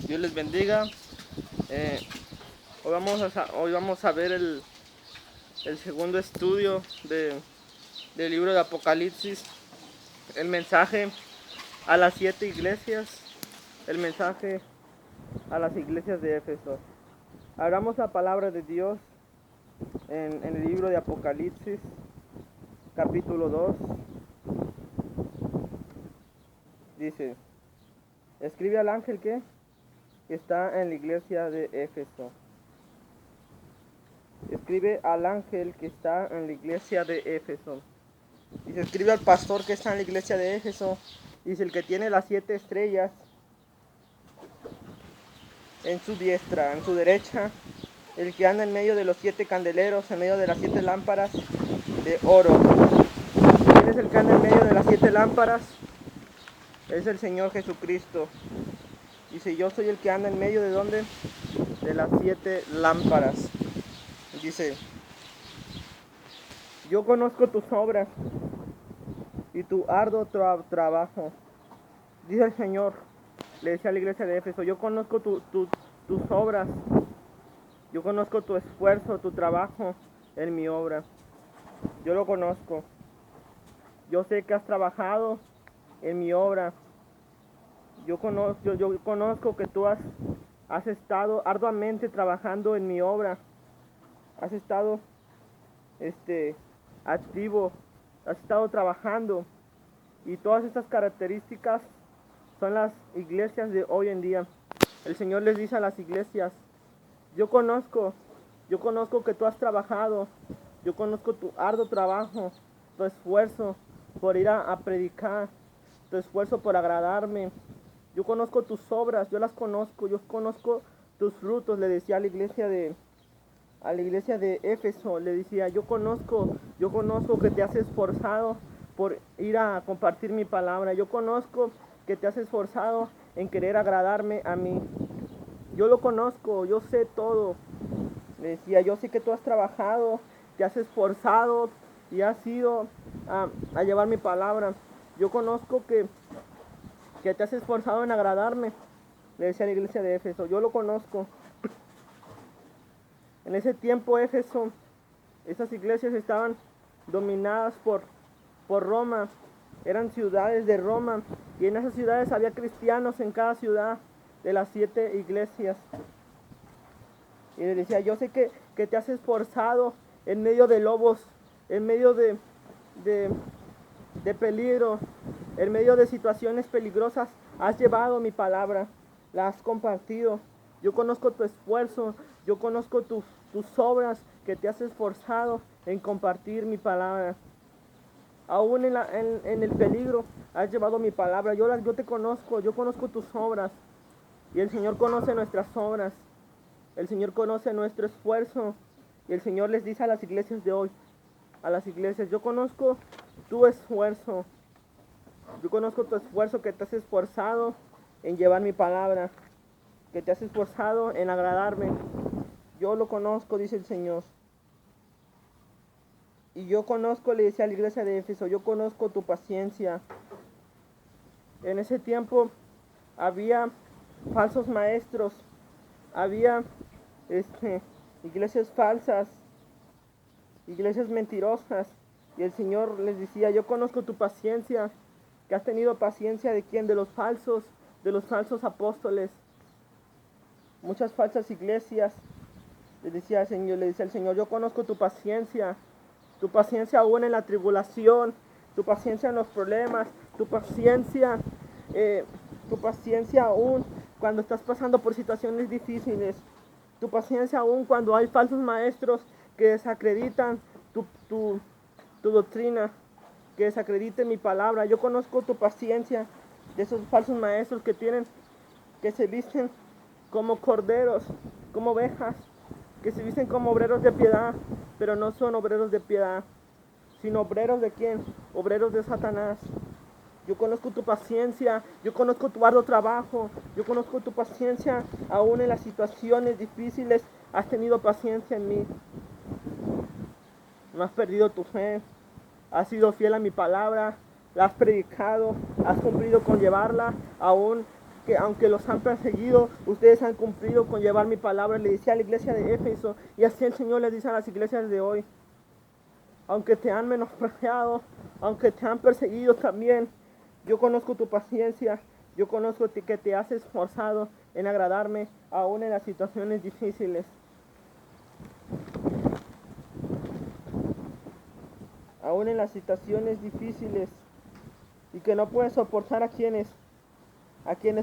Dios les bendiga. Eh, hoy vamos a ver el segundo estudio del libro de Apocalipsis. El mensaje a las 7 iglesias. El mensaje a las iglesias de Éfeso. Abramos la palabra de Dios en el libro de Apocalipsis, capítulo 2. Dice: escribe al ángel que está en la iglesia de Éfeso. Escribe al ángel que está en la iglesia de Éfeso. Dice: escribe al pastor que está en la iglesia de Éfeso. Dice: el que tiene las 7 estrellas en su diestra, en su derecha, el que anda en medio de los 7 candeleros, en medio de las 7 lámparas de oro. ¿Quién es el que anda en medio de las 7 lámparas? Es el Señor Jesucristo. Dice: yo soy el que anda en medio de ¿dónde? De las 7 lámparas. Dice: yo conozco tus obras y tu arduo trabajo. Dice el Señor, le decía a la iglesia de Éfeso: yo conozco tus obras, yo conozco tu esfuerzo, tu trabajo en mi obra. Yo lo conozco. Yo sé que has trabajado en mi obra. Yo conozco que tú has estado arduamente trabajando en mi obra. Has estado activo, has estado trabajando. Y todas estas características son las iglesias de hoy en día. El Señor les dice a las iglesias: yo conozco que tú has trabajado, yo conozco tu arduo trabajo, tu esfuerzo por ir a predicar, tu esfuerzo por agradarme. Yo conozco tus obras, yo las conozco, yo conozco tus frutos, le decía a la iglesia de Éfeso. Le decía: yo conozco que te has esforzado por ir a compartir mi palabra. Yo conozco que te has esforzado en querer agradarme a mí. Yo lo conozco, yo sé todo. Le decía: yo sé que tú has trabajado, te has esforzado y has ido a llevar mi palabra. Yo conozco que te has esforzado en agradarme. Le decía a la iglesia de Éfeso: yo lo conozco. En ese tiempo Éfeso, esas iglesias estaban dominadas por Roma. Eran ciudades de Roma, y en esas ciudades había cristianos en cada ciudad de las 7 iglesias. Y le decía: yo sé que te has esforzado en medio de lobos, en medio de peligro, en medio de situaciones peligrosas. Has llevado mi palabra, la has compartido. Yo conozco tu esfuerzo, yo conozco tus obras, que te has esforzado en compartir mi palabra. Aún en el peligro has llevado mi palabra. Yo te conozco, yo conozco tus obras. Y el Señor conoce nuestras obras. El Señor conoce nuestro esfuerzo. Y el Señor les dice a las iglesias de hoy, a las iglesias: yo conozco tu esfuerzo. Yo conozco tu esfuerzo, que te has esforzado en llevar mi palabra, que te has esforzado en agradarme. Yo lo conozco, dice el Señor. Y yo conozco, le decía a la iglesia de Éfeso, yo conozco tu paciencia. En ese tiempo había falsos maestros, había iglesias falsas, iglesias mentirosas. Y el Señor les decía: yo conozco tu paciencia, que has tenido paciencia ¿de quién? De los falsos apóstoles. Muchas falsas iglesias. Le decía el Señor: yo conozco tu paciencia aún en la tribulación, tu paciencia en los problemas, tu paciencia aún cuando estás pasando por situaciones difíciles, tu paciencia aún cuando hay falsos maestros que desacreditan tu doctrina, que desacrediten mi palabra. Yo conozco tu paciencia de esos falsos maestros que se visten como corderos, como ovejas, que se visten como obreros de piedad, pero no son obreros de piedad, sino obreros ¿de quién? Obreros de Satanás. Yo conozco tu paciencia, yo conozco tu arduo trabajo, yo conozco tu paciencia aún en las situaciones difíciles. Has tenido paciencia en mí. No has perdido tu fe, has sido fiel a mi palabra, la has predicado, has cumplido con llevarla aún que aunque los han perseguido, ustedes han cumplido con llevar mi palabra. Le decía a la iglesia de Éfeso, y así el Señor les dice a las iglesias de hoy. Aunque te han menospreciado, aunque te han perseguido también, yo conozco tu paciencia, yo conozco que te has esforzado en agradarme aún en las situaciones difíciles. Aún en las situaciones difíciles, y que no puedes soportar a quienes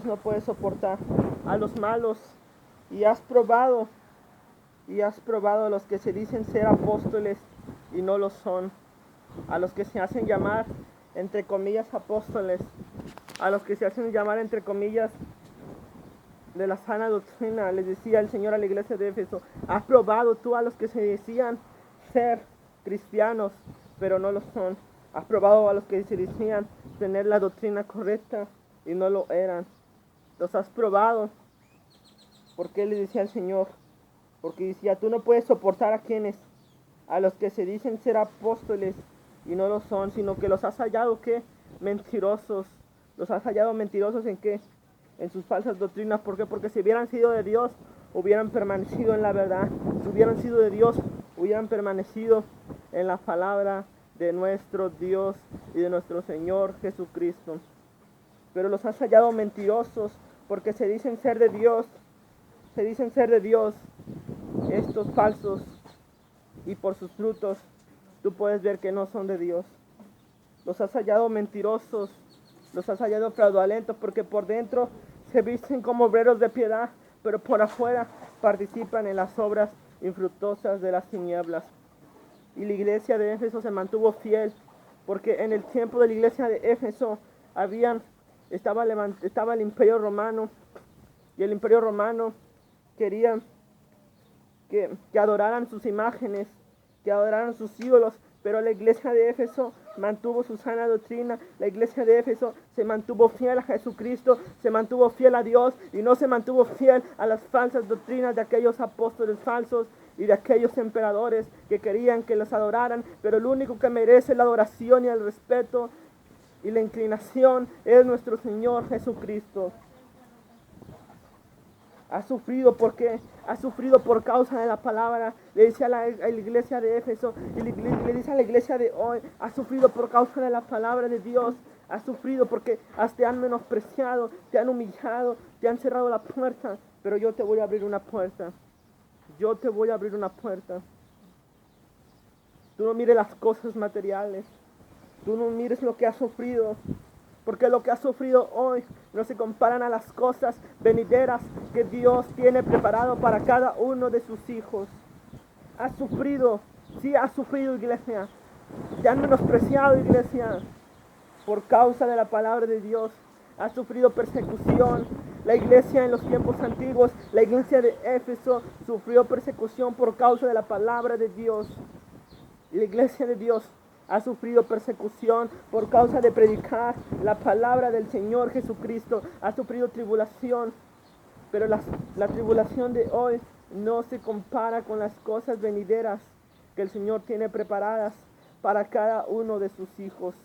no puedes soportar, a los malos, y has probado a los que se dicen ser apóstoles y no lo son, a los que se hacen llamar entre comillas apóstoles, a los que se hacen llamar entre comillas de la sana doctrina. Les decía el Señor a la iglesia de Éfeso, has probado tú a los que se decían ser cristianos pero no lo son, has probado a los que se decían tener la doctrina correcta y no lo eran, los has probado. ¿Por qué le decía el Señor? Porque decía, tú no puedes soportar a los que se dicen ser apóstoles y no lo son, sino que los has hallado, ¿qué? Mentirosos. Los has hallado mentirosos ¿en qué? En sus falsas doctrinas. ¿Por qué? Porque si hubieran sido de Dios, hubieran permanecido en la verdad. Si hubieran sido de Dios, hubieran permanecido en la palabra de nuestro Dios y de nuestro Señor Jesucristo. Pero los has hallado mentirosos porque se dicen ser de Dios. Se dicen ser de Dios estos falsos, y por sus frutos tú puedes ver que no son de Dios. Los has hallado mentirosos, los has hallado fraudulentos, porque por dentro se visten como obreros de piedad, pero por afuera participan en las obras infructuosas de las tinieblas. Y la iglesia de Éfeso se mantuvo fiel, porque en el tiempo de la iglesia de Éfeso estaba el imperio romano, y el imperio romano quería que adoraran sus imágenes, que adoraran sus ídolos, pero la iglesia de Éfeso mantuvo su sana doctrina. La iglesia de Éfeso se mantuvo fiel a Jesucristo, se mantuvo fiel a Dios y no se mantuvo fiel a las falsas doctrinas de aquellos apóstoles falsos y de aquellos emperadores que querían que los adoraran, pero el único que merece la adoración y el respeto y la inclinación es nuestro Señor Jesucristo. Ha sufrido, ¿por qué? Ha sufrido por causa de la palabra. Le dice a la iglesia de Éfeso y le dice a la iglesia de hoy, ha sufrido por causa de la palabra de Dios. Ha sufrido porque te han menospreciado, te han humillado, te han cerrado la puerta, pero yo te voy a abrir una puerta. Yo te voy a abrir una puerta. Tú no mires las cosas materiales, tú no mires lo que has sufrido, porque lo que has sufrido hoy no se comparan a las cosas venideras que Dios tiene preparado para cada uno de sus hijos. Has sufrido, sí has sufrido, iglesia. Te han menospreciado, iglesia, por causa de la palabra de Dios. Has sufrido persecución. La iglesia en los tiempos antiguos, la iglesia de Éfeso, sufrió persecución por causa de la palabra de Dios. La iglesia de Dios ha sufrido persecución por causa de predicar la palabra del Señor Jesucristo. Ha sufrido tribulación, pero la tribulación de hoy no se compara con las cosas venideras que el Señor tiene preparadas para cada uno de sus hijos.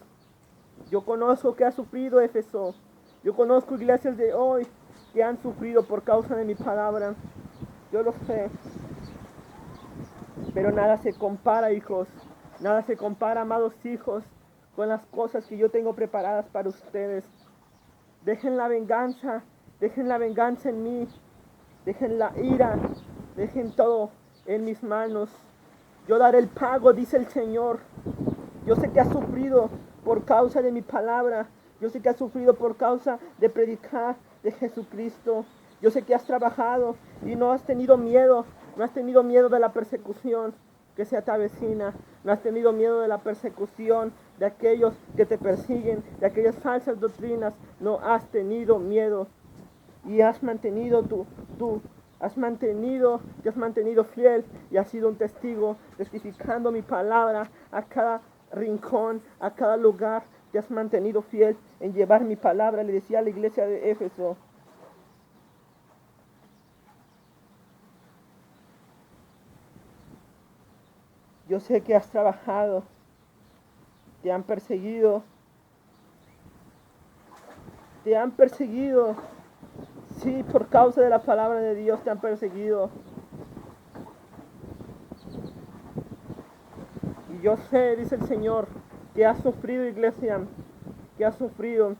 Yo conozco que ha sufrido Éfeso. Yo conozco iglesias de hoy que han sufrido por causa de mi palabra. Yo lo sé. Pero nada se compara, hijos. Nada se compara, amados hijos, con las cosas que yo tengo preparadas para ustedes. Dejen la venganza en mí. Dejen la ira, dejen todo en mis manos. Yo daré el pago, dice el Señor. Yo sé que has sufrido por causa de mi palabra. Yo sé que has sufrido por causa de predicar de Jesucristo. Yo sé que has trabajado y no has tenido miedo. No has tenido miedo de la persecución que se te avecina. No has tenido miedo de la persecución de aquellos que te persiguen, de aquellas falsas doctrinas. No has tenido miedo. Y has mantenido te has mantenido fiel y has sido un testigo, testificando mi palabra a cada rincón, a cada lugar. Te has mantenido fiel en llevar mi palabra. Le decía a la iglesia de Éfeso. Yo sé que has trabajado, te han perseguido, Sí, por causa de la palabra de Dios te han perseguido. Y yo sé, dice el Señor, que has sufrido, iglesia, que has sufrido.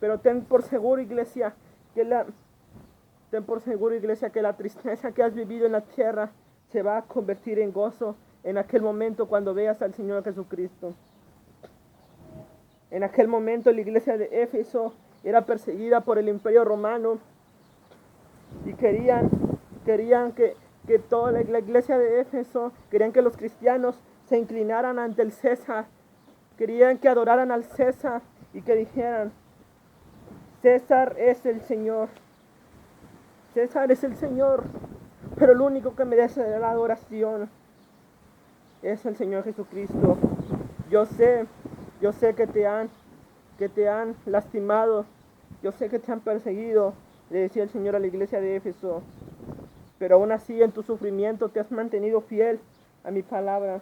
Pero ten por seguro, iglesia, que la tristeza que has vivido en la tierra se va a convertir en gozo en aquel momento cuando veas al Señor Jesucristo. En aquel momento la iglesia de Éfeso era perseguida por el Imperio Romano y querían que toda la iglesia de Éfeso, querían que los cristianos se inclinaran ante el César, querían que adoraran al César y que dijeran: César es el Señor, César es el Señor, pero el único que merece la adoración es el Señor Jesucristo. Yo sé que te han lastimado, yo sé que te han perseguido, le decía el Señor a la iglesia de Éfeso, pero aún así en tu sufrimiento te has mantenido fiel a mi palabra,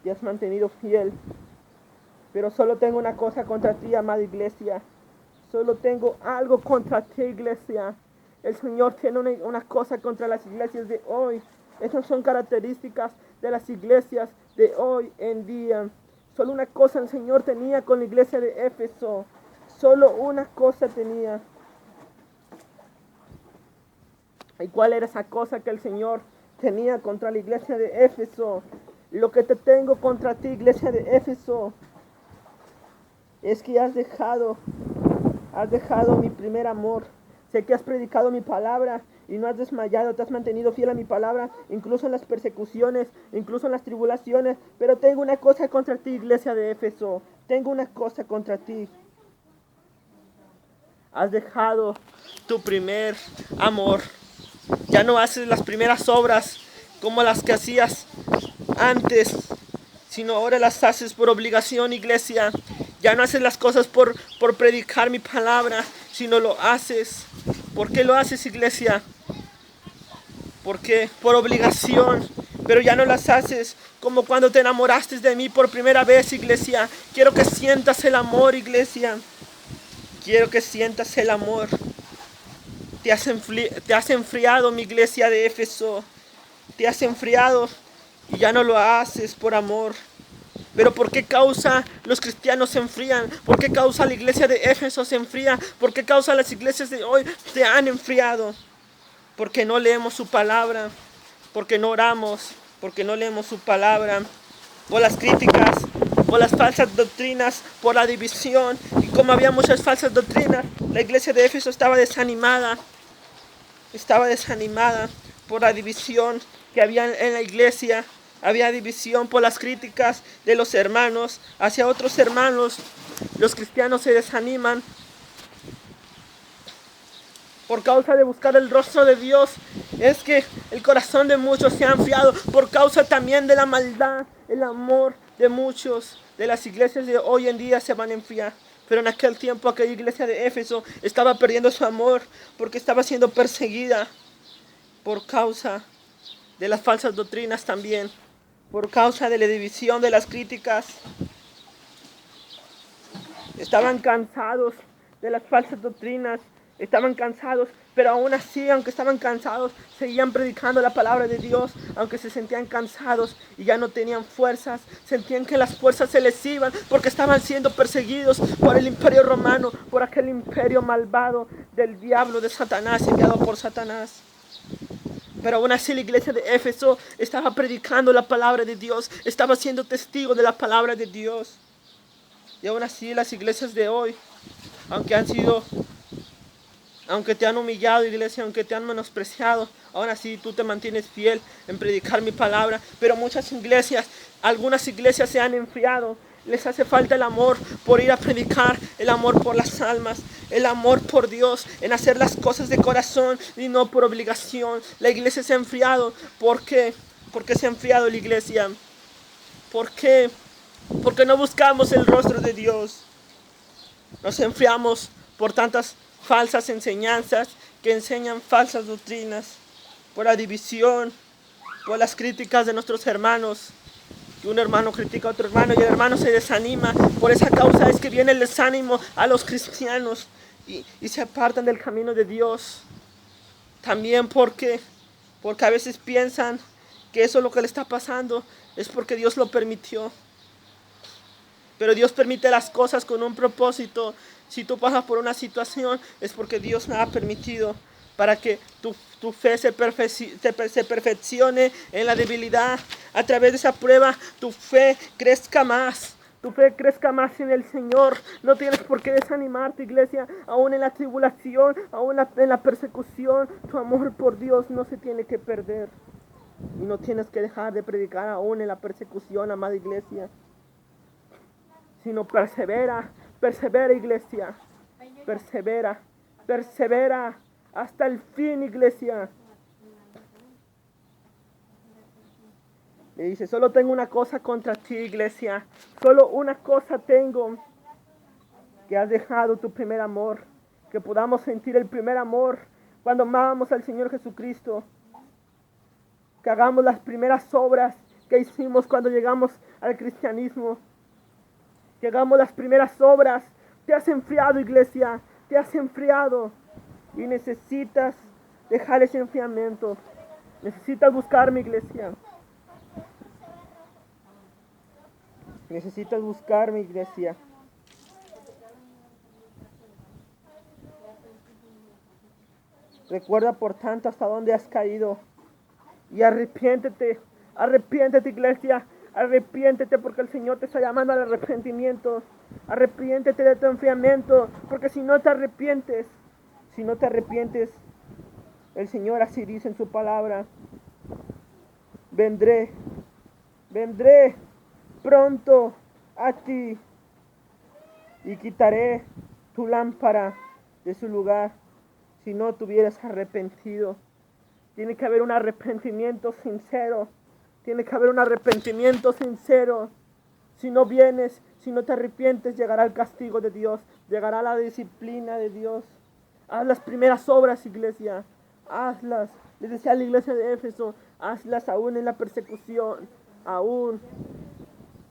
te has mantenido fiel. Pero solo tengo una cosa contra ti, amada iglesia, solo tengo algo contra ti, iglesia. El Señor tiene una cosa contra las iglesias de hoy. Esas son características de las iglesias de hoy en día. Solo una cosa el Señor tenía con la iglesia de Éfeso. Solo una cosa tenía. ¿Y cuál era esa cosa que el Señor tenía contra la iglesia de Éfeso? Lo que te tengo contra ti, iglesia de Éfeso, es que has dejado mi primer amor. Sé que has predicado mi palabra y no has desmayado, te has mantenido fiel a mi palabra, incluso en las persecuciones, incluso en las tribulaciones. Pero tengo una cosa contra ti, iglesia de Éfeso. Tengo una cosa contra ti. Has dejado tu primer amor. Ya no haces las primeras obras como las que hacías antes, sino ahora las haces por obligación, iglesia. Ya no haces las cosas por predicar mi palabra, sino lo haces. ¿Por qué lo haces, iglesia? Porque por obligación, pero ya no las haces como cuando te enamoraste de mí por primera vez, iglesia. Quiero que sientas el amor, iglesia. Quiero que sientas el amor. Te has enfriado, mi iglesia de Éfeso. Te has enfriado y ya no lo haces por amor. Pero ¿por qué causa los cristianos se enfrían? ¿Por qué causa la iglesia de Éfeso se enfría? ¿Por qué causa las iglesias de hoy se han enfriado? Porque no leemos su palabra, porque no oramos, porque no leemos su palabra, por las críticas, por las falsas doctrinas, por la división. Y como había muchas falsas doctrinas, la iglesia de Éfeso estaba desanimada por la división que había en la iglesia. Había división por las críticas de los hermanos hacia otros hermanos. Los cristianos se desaniman por causa de buscar el rostro de Dios. Es que el corazón de muchos se ha enfriado por causa también de la maldad. El amor de muchos de las iglesias de hoy en día se van a enfriar. Pero en aquel tiempo aquella iglesia de Éfeso estaba perdiendo su amor porque estaba siendo perseguida por causa de las falsas doctrinas también. Por causa de la división, de las críticas. Estaban cansados de las falsas doctrinas. Estaban cansados, pero aún así, aunque estaban cansados, seguían predicando la palabra de Dios. Aunque se sentían cansados y ya no tenían fuerzas, sentían que las fuerzas se les iban porque estaban siendo perseguidos por el imperio romano, por aquel imperio malvado del diablo, de Satanás, enviado por Satanás. Pero aún así la iglesia de Éfeso estaba predicando la palabra de Dios, estaba siendo testigo de la palabra de Dios. Y aún así las iglesias de hoy, aunque te han humillado, iglesia, aunque te han menospreciado, aún así tú te mantienes fiel en predicar mi palabra. Pero algunas iglesias se han enfriado. Les hace falta el amor por ir a predicar, el amor por las almas, el amor por Dios, en hacer las cosas de corazón y no por obligación. La iglesia se ha enfriado. ¿Por qué? ¿Por qué se ha enfriado la iglesia? ¿Por qué? Porque no buscamos el rostro de Dios. Nos enfriamos por tantas falsas enseñanzas que enseñan falsas doctrinas, por la división, por las críticas de nuestros hermanos. Que un hermano critica a otro hermano y el hermano se desanima. Por esa causa es que viene el desánimo a los cristianos y se apartan del camino de Dios. También porque a veces piensan que eso es lo que le está pasando, es porque Dios lo permitió. Pero Dios permite las cosas con un propósito. Si tú pasas por una situación, es porque Dios la ha permitido para que tu fe se perfeccione en la debilidad. A través de esa prueba, tu fe crezca más. Tu fe crezca más en el Señor. No tienes por qué desanimarte, iglesia. Aún en la tribulación, aún en la persecución, tu amor por Dios no se tiene que perder. Y no tienes que dejar de predicar aún en la persecución, amada iglesia. Sino persevera, persevera, iglesia. Persevera, persevera hasta el fin, iglesia. Le dice, solo tengo una cosa contra ti, iglesia. Solo una cosa tengo. Que has dejado tu primer amor. Que podamos sentir el primer amor cuando amábamos al Señor Jesucristo. Que hagamos las primeras obras que hicimos cuando llegamos al cristianismo. Que hagamos las primeras obras. Te has enfriado, iglesia. Te has enfriado. Y necesitas dejar ese enfriamiento. Necesitas buscarme, iglesia. Necesitas buscarme, iglesia. Recuerda, por tanto, hasta dónde has caído. Y arrepiéntete. Arrepiéntete, iglesia. Arrepiéntete porque el Señor te está llamando al arrepentimiento. Arrepiéntete de tu enfriamiento. Porque si no te arrepientes, el Señor así dice en su palabra. Vendré pronto a ti y quitaré tu lámpara de su lugar si no te hubieras arrepentido. Tiene que haber un arrepentimiento sincero. Tiene que haber un arrepentimiento sincero. Si no vienes, si no te arrepientes, llegará el castigo de Dios. Llegará la disciplina de Dios. Haz las primeras obras, iglesia. Hazlas. Les decía a la iglesia de Éfeso, hazlas aún en la persecución, aún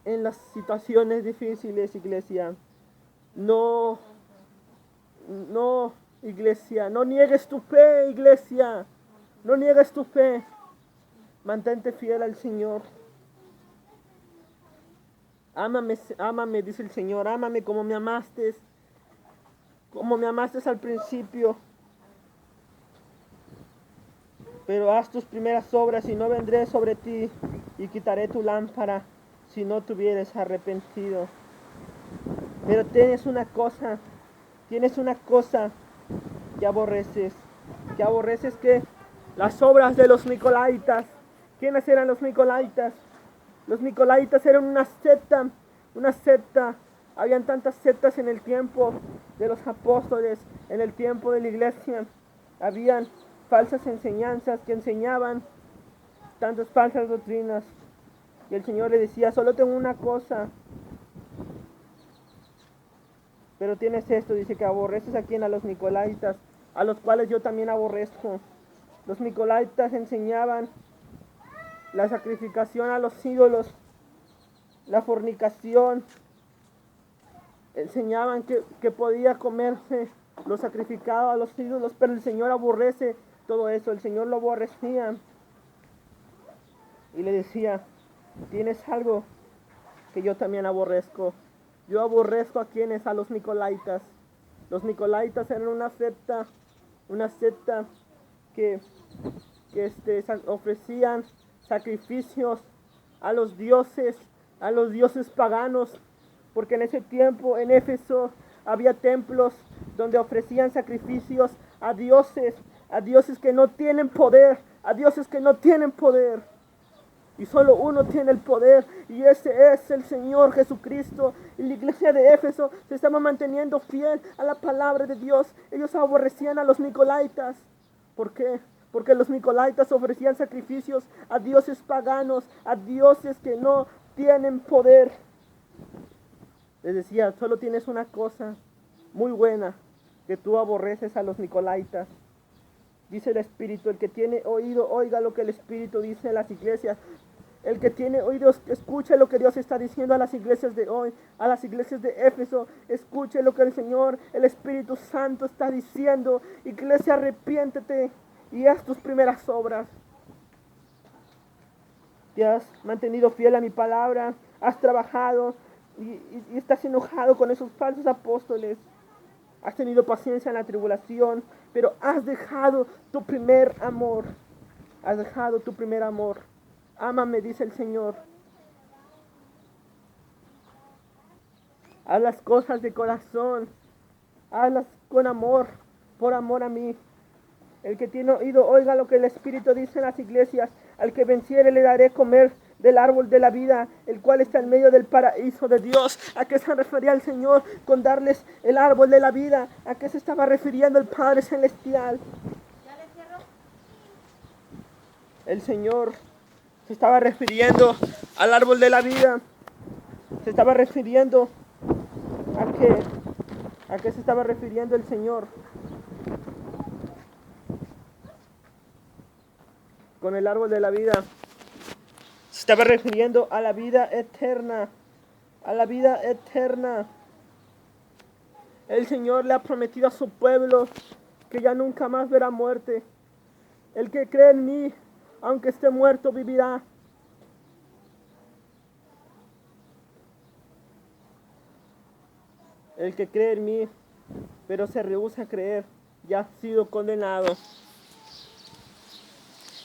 en las situaciones difíciles, iglesia. No, iglesia, no niegues tu fe, iglesia. No niegues tu fe. Mantente fiel al Señor. Ámame, dice el Señor. Ámame como me amaste al principio. Pero haz tus primeras obras y no vendré sobre ti y quitaré tu lámpara si no te hubieres arrepentido. Pero tienes una cosa que aborreces. Que aborreces que las obras de los nicolaítas. ¿Quiénes eran los nicolaítas? Los nicolaítas eran una secta. Habían tantas sectas en el tiempo de los apóstoles, en el tiempo de la iglesia. Habían falsas enseñanzas que enseñaban tantas falsas doctrinas. Y el Señor le decía, solo tengo una cosa. Pero tienes esto, dice que aborreces a quien, a los nicolaítas, a los cuales yo también aborrezco. Los nicolaítas enseñaban la sacrificación a los ídolos, la fornicación. Enseñaban que podía comerse lo sacrificado a los ídolos, pero el Señor aborrece todo eso. El Señor lo aborrecía. Y le decía, tienes algo que yo también aborrezco. Yo aborrezco a quienes, a los nicolaítas. Los nicolaítas eran una secta que ofrecían sacrificios a los dioses paganos, porque en ese tiempo en Éfeso había templos donde ofrecían sacrificios a dioses que no tienen poder, y solo uno tiene el poder, y ese es el Señor Jesucristo. Y la iglesia de Éfeso se estaba manteniendo fiel a la palabra de Dios. Ellos aborrecían a los nicolaítas. ¿Por qué? Porque los nicolaítas ofrecían sacrificios a dioses paganos, a dioses que no tienen poder. Les decía, solo tienes una cosa muy buena, que tú aborreces a los nicolaítas. Dice el Espíritu, el que tiene oído, oiga lo que el Espíritu dice a las iglesias. El que tiene oídos, escuche lo que Dios está diciendo a las iglesias de hoy, a las iglesias de Éfeso. Escuche lo que el Señor, el Espíritu Santo está diciendo. Iglesia, arrepiéntete. y haz tus primeras obras. Te has mantenido fiel a mi palabra, has trabajado y estás enojado con esos falsos apóstoles. Has tenido paciencia en la tribulación, pero has dejado tu primer amor. Has dejado tu primer amor. Ámame, dice el Señor. Haz las cosas de corazón. Hazlas con amor, por amor a mí. El que tiene oído, oiga lo que el Espíritu dice en las iglesias. Al que venciere le daré comer del árbol de la vida, el cual está en medio del paraíso de Dios. ¿A qué se refería el Señor con darles el árbol de la vida? ¿A qué se estaba refiriendo el Padre Celestial? El Señor se estaba refiriendo al árbol de la vida. Se estaba refiriendo ¿a qué se estaba refiriendo el Señor? Con el árbol de la vida. Se estaba refiriendo a la vida eterna. A la vida eterna. El Señor le ha prometido a su pueblo que ya nunca más verá muerte. El que cree en mí, aunque esté muerto, vivirá. El que cree en mí, pero se rehúsa a creer, ya ha sido condenado.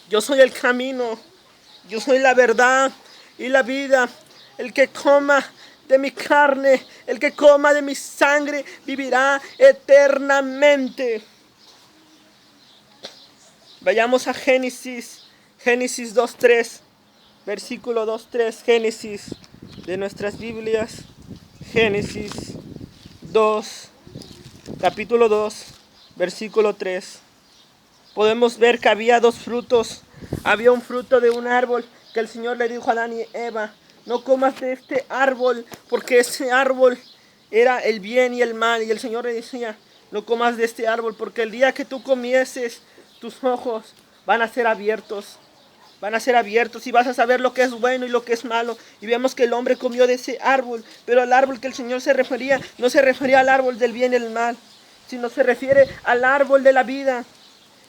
Yo soy el camino, yo soy la verdad y la vida. El que coma de mi carne, el que coma de mi sangre, vivirá eternamente. Vayamos a Génesis 2.3, versículo 2.3, Génesis de nuestras Biblias. Génesis 2, capítulo 2, versículo 3. Podemos ver que había dos frutos. Había un fruto de un árbol que el Señor le dijo a Adán y Eva: no comas de este árbol, porque ese árbol era el bien y el mal. Y el Señor le decía: no comas de este árbol, porque el día que tú comieses, tus ojos van a ser abiertos. Van a ser abiertos y vas a saber lo que es bueno y lo que es malo. Y vemos que el hombre comió de ese árbol, pero el árbol que el Señor se refería, no se refería al árbol del bien y el mal, sino se refiere al árbol de la vida.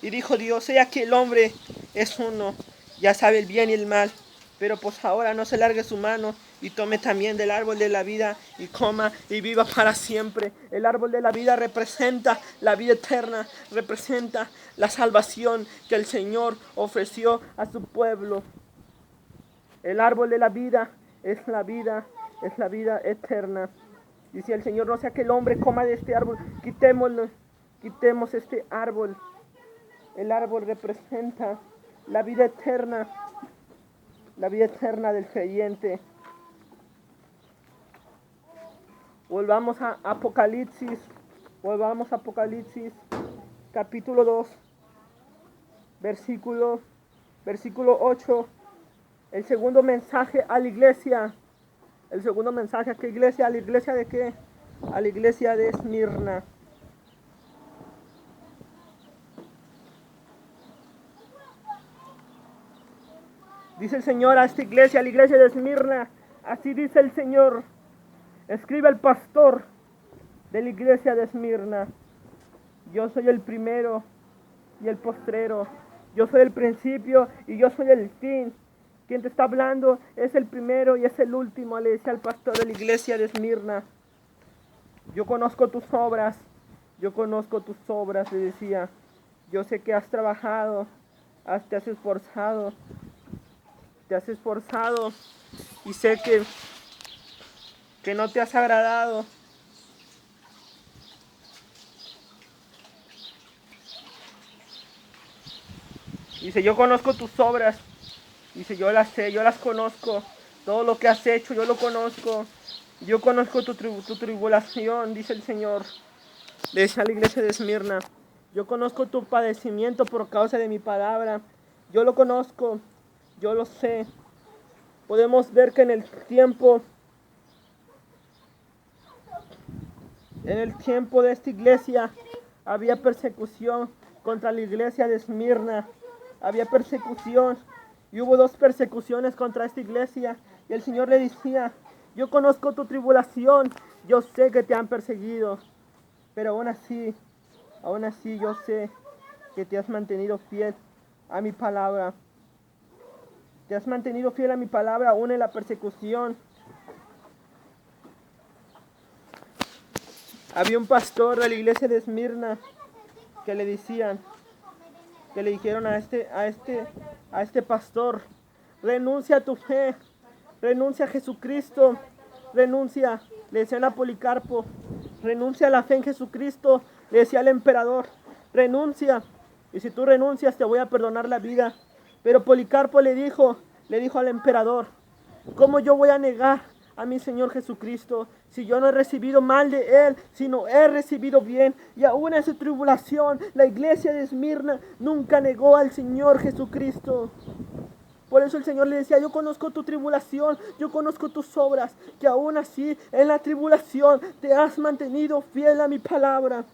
Y dijo Dios: he aquí el hombre es uno, ya sabe el bien y el mal, pero pues ahora no se largue su mano y tome también del árbol de la vida y coma y viva para siempre. El árbol de la vida representa la vida eterna, representa la salvación que el Señor ofreció a su pueblo. El árbol de la vida es la vida eterna. Y si el Señor no sea que el hombre coma de este árbol, quitémoslo, quitemos este árbol. El árbol representa la vida eterna del creyente. Volvamos a Apocalipsis, capítulo 2, versículo 8. El segundo mensaje a la iglesia. El segundo mensaje, ¿a qué iglesia? ¿A la iglesia de qué? A la iglesia de Esmirna. Dice el Señor a esta iglesia, a la iglesia de Esmirna: así dice el Señor. Escribe el pastor de la iglesia de Esmirna: yo soy el primero y el postrero. Yo soy el principio y yo soy el fin. Quien te está hablando es el primero y es el último, le decía al pastor de la iglesia de Esmirna. Yo conozco tus obras, le decía. Yo sé que has trabajado, te has esforzado y sé que no te has agradado. Dice: yo conozco tus obras. Dice: yo las sé, yo las conozco. Todo lo que has hecho, yo lo conozco. Yo conozco tu tribulación, dice el Señor. Le decía a la iglesia de Esmirna: yo conozco tu padecimiento por causa de mi palabra. Yo lo conozco, yo lo sé. Podemos ver que en el tiempo de esta iglesia había persecución contra la iglesia de Esmirna. Había persecución y hubo dos persecuciones contra esta iglesia. Y el Señor le decía: yo conozco tu tribulación, yo sé que te han perseguido, pero aún así yo sé que te has mantenido fiel a mi palabra. Te has mantenido fiel a mi palabra aún en la persecución. Había un pastor de la iglesia de Esmirna que le dijeron a este pastor: renuncia a tu fe, renuncia a Jesucristo, renuncia. Le decían a Policarpo: renuncia a la fe en Jesucristo. Le decía al emperador: renuncia, y si tú renuncias te voy a perdonar la vida. Pero Policarpo le dijo al emperador: ¿cómo yo voy a negar a mi Señor Jesucristo si yo no he recibido mal de Él, sino he recibido bien? Y aún en su tribulación, la iglesia de Esmirna nunca negó al Señor Jesucristo. Por eso el Señor le decía: yo conozco tu tribulación, yo conozco tus obras, que aún así en la tribulación te has mantenido fiel a mi palabra.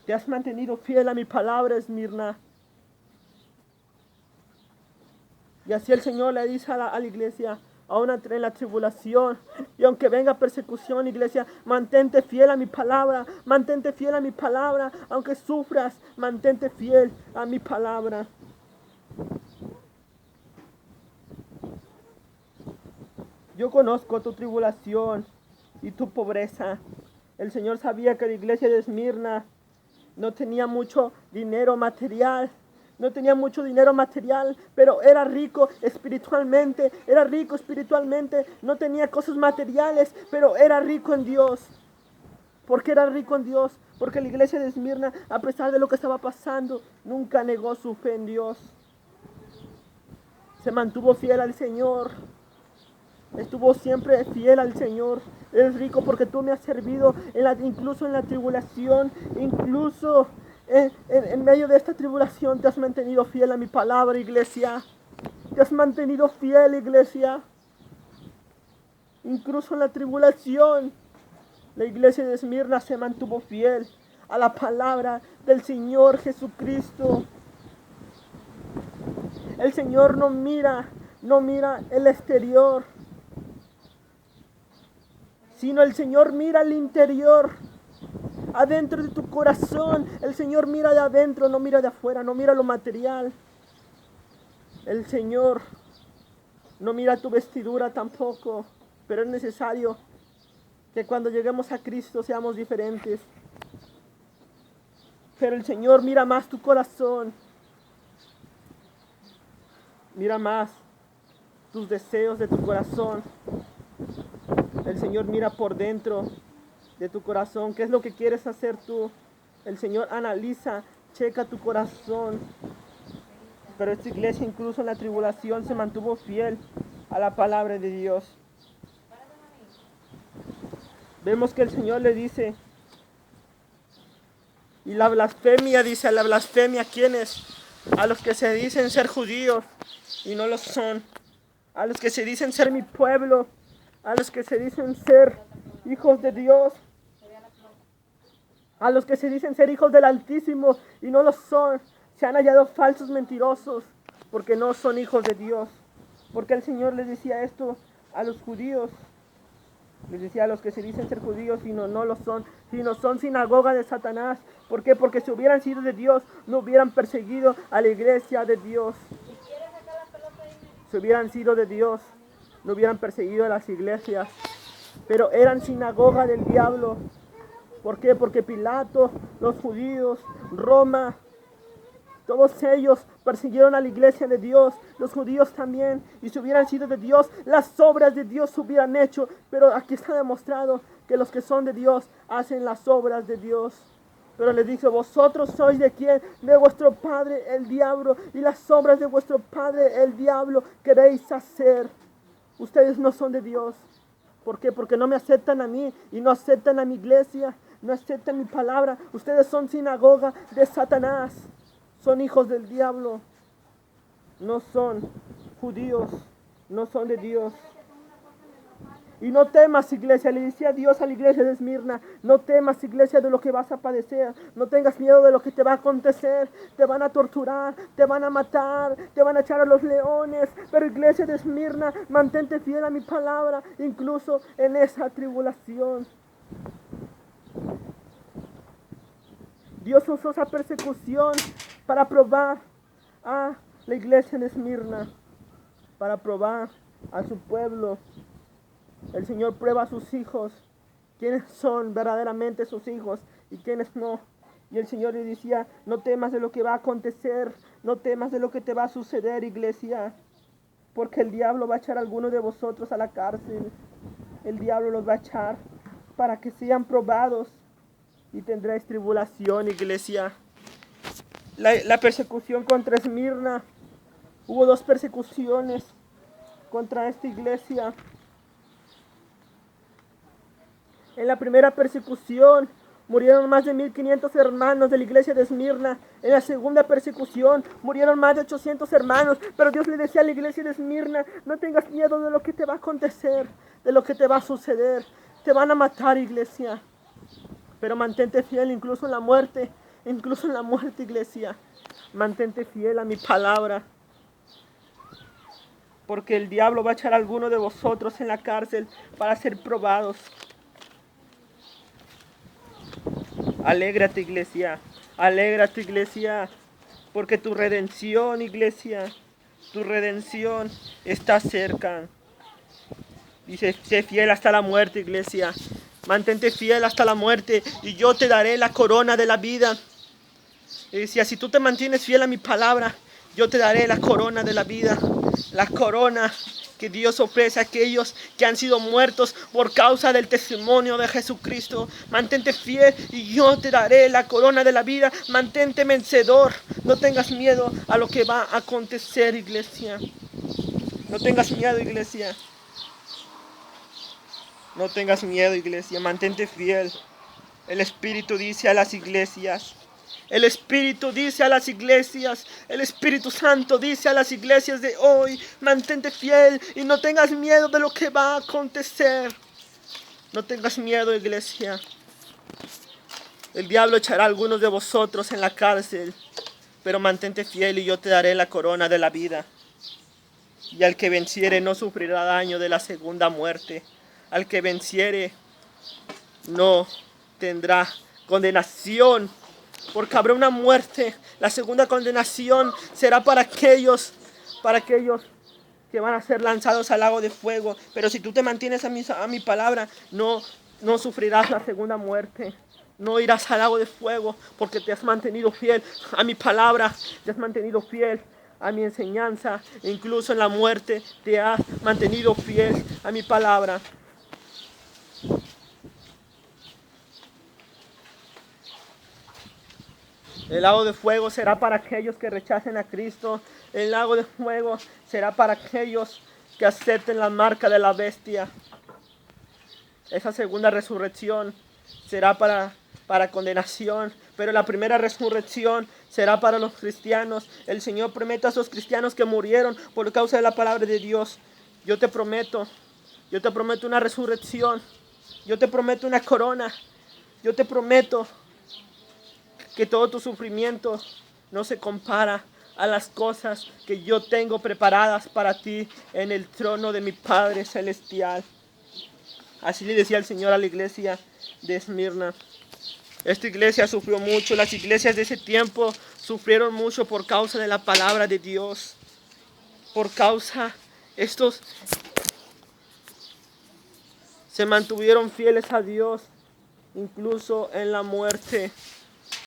Te has mantenido fiel a mi palabra, Esmirna. Y así el Señor le dice a la iglesia, aún en la tribulación, y aunque venga persecución, iglesia, mantente fiel a mi palabra, mantente fiel a mi palabra, aunque sufras, mantente fiel a mi palabra. Yo conozco tu tribulación y tu pobreza. El Señor sabía que la iglesia de Esmirna no tenía mucho dinero material. No tenía mucho dinero material, pero era rico espiritualmente. No tenía cosas materiales, pero era rico en Dios. ¿Por qué era rico en Dios? Porque la iglesia de Esmirna, a pesar de lo que estaba pasando, nunca negó su fe en Dios. Se mantuvo fiel al Señor. Estuvo siempre fiel al Señor. Eres rico porque tú me has servido incluso en la tribulación, incluso en medio de esta tribulación te has mantenido fiel a mi palabra, iglesia. Te has mantenido fiel, iglesia. Incluso en la tribulación, la iglesia de Esmirna se mantuvo fiel a la palabra del Señor Jesucristo. El Señor no mira el exterior, sino el Señor mira el interior. Adentro de tu corazón, el Señor mira de adentro, no mira de afuera, no mira lo material. El Señor no mira tu vestidura tampoco, pero es necesario que cuando lleguemos a Cristo seamos diferentes. Pero el Señor mira más tu corazón, mira más tus deseos de tu corazón. El Señor mira por dentro de tu corazón. ¿Qué es lo que quieres hacer tú? El Señor analiza, checa tu corazón. Pero esta iglesia, incluso en la tribulación, se mantuvo fiel a la palabra de Dios. Vemos que el Señor le dice, y la blasfemia, dice, la blasfemia, ¿quiénes? A los que se dicen ser judíos y no lo son, a los que se dicen ser mi pueblo, a los que se dicen ser hijos de Dios, a los que se dicen ser hijos del Altísimo y no lo son. Se han hallado falsos mentirosos porque no son hijos de Dios. Porque el Señor les decía esto a los judíos. Les decía a los que se dicen ser judíos y no lo son, sino son sinagoga de Satanás. ¿Por qué? Porque si hubieran sido de Dios, no hubieran perseguido a la iglesia de Dios. Si hubieran sido de Dios, no hubieran perseguido a las iglesias. Pero eran sinagoga del diablo. ¿Por qué? Porque Pilato, los judíos, Roma, todos ellos persiguieron a la iglesia de Dios, los judíos también. Y si hubieran sido de Dios, las obras de Dios se hubieran hecho. Pero aquí está demostrado que los que son de Dios hacen las obras de Dios. Pero les dice, vosotros sois de quién, de vuestro padre el diablo, y las obras de vuestro padre el diablo queréis hacer. Ustedes no son de Dios. ¿Por qué? Porque no me aceptan a mí y no aceptan a mi iglesia, no aceptan mi palabra. Ustedes son sinagoga de Satanás, son hijos del diablo, no son judíos, no son de Dios. Y no temas, iglesia, le decía Dios a la iglesia de Esmirna, no temas, iglesia, de lo que vas a padecer, no tengas miedo de lo que te va a acontecer, te van a torturar, te van a matar, te van a echar a los leones, pero iglesia de Esmirna, mantente fiel a mi palabra, incluso en esa tribulación. Dios usó esa persecución para probar a la iglesia de Esmirna, para probar a su pueblo. El Señor prueba a sus hijos, quiénes son verdaderamente sus hijos y quiénes no. Y el Señor le decía, no temas de lo que va a acontecer, no temas de lo que te va a suceder, iglesia, porque el diablo va a echar a algunos de vosotros a la cárcel. El diablo los va a echar para que sean probados y tendréis tribulación, iglesia. La persecución contra Esmirna, hubo 2 persecuciones contra esta iglesia. En la primera persecución murieron más de 1500 hermanos de la iglesia de Esmirna. En la segunda persecución murieron más de 800 hermanos. Pero Dios le decía a la iglesia de Esmirna, no tengas miedo de lo que te va a acontecer, de lo que te va a suceder. Te van a matar, iglesia, pero mantente fiel incluso en la muerte. Incluso en la muerte, iglesia, mantente fiel a mi palabra, porque el diablo va a echar a alguno de vosotros en la cárcel para ser probados. Alégrate, iglesia, porque tu redención, iglesia, tu redención está cerca. Dice, sé fiel hasta la muerte, iglesia. Mantente fiel hasta la muerte y yo te daré la corona de la vida. Y decía, si tú te mantienes fiel a mi palabra, yo te daré la corona de la vida. La corona que Dios ofrece a aquellos que han sido muertos por causa del testimonio de Jesucristo. Mantente fiel y yo te daré la corona de la vida. Mantente vencedor. No tengas miedo a lo que va a acontecer, iglesia. No tengas miedo, iglesia. No tengas miedo, iglesia. Mantente fiel. El Espíritu dice a las iglesias. El Espíritu dice a las iglesias, el Espíritu Santo dice a las iglesias de hoy, mantente fiel y no tengas miedo de lo que va a acontecer. No tengas miedo, iglesia. El diablo echará a algunos de vosotros en la cárcel, pero mantente fiel y yo te daré la corona de la vida. Y al que venciere no sufrirá daño de la segunda muerte. Al que venciere no tendrá condenación, porque habrá una muerte. La segunda condenación será para aquellos que van a ser lanzados al lago de fuego. Pero si tú te mantienes a mi palabra, no sufrirás la segunda muerte. No irás al lago de fuego, porque te has mantenido fiel a mi palabra, te has mantenido fiel a mi enseñanza. E incluso en la muerte te has mantenido fiel a mi palabra. El lago de fuego será para aquellos que rechacen a Cristo. El lago de fuego será para aquellos que acepten la marca de la bestia. Esa segunda resurrección será para condenación, pero la primera resurrección será para los cristianos. El Señor promete a esos cristianos que murieron por causa de la palabra de Dios. Yo te prometo una resurrección. Yo te prometo una corona. Yo te prometo que todo tu sufrimiento no se compara a las cosas que yo tengo preparadas para ti en el trono de mi Padre Celestial. Así le decía el Señor a la iglesia de Esmirna. Esta iglesia sufrió mucho. Las iglesias de ese tiempo sufrieron mucho por causa de la palabra de Dios. Por causa, estos se mantuvieron fieles a Dios, incluso en la muerte.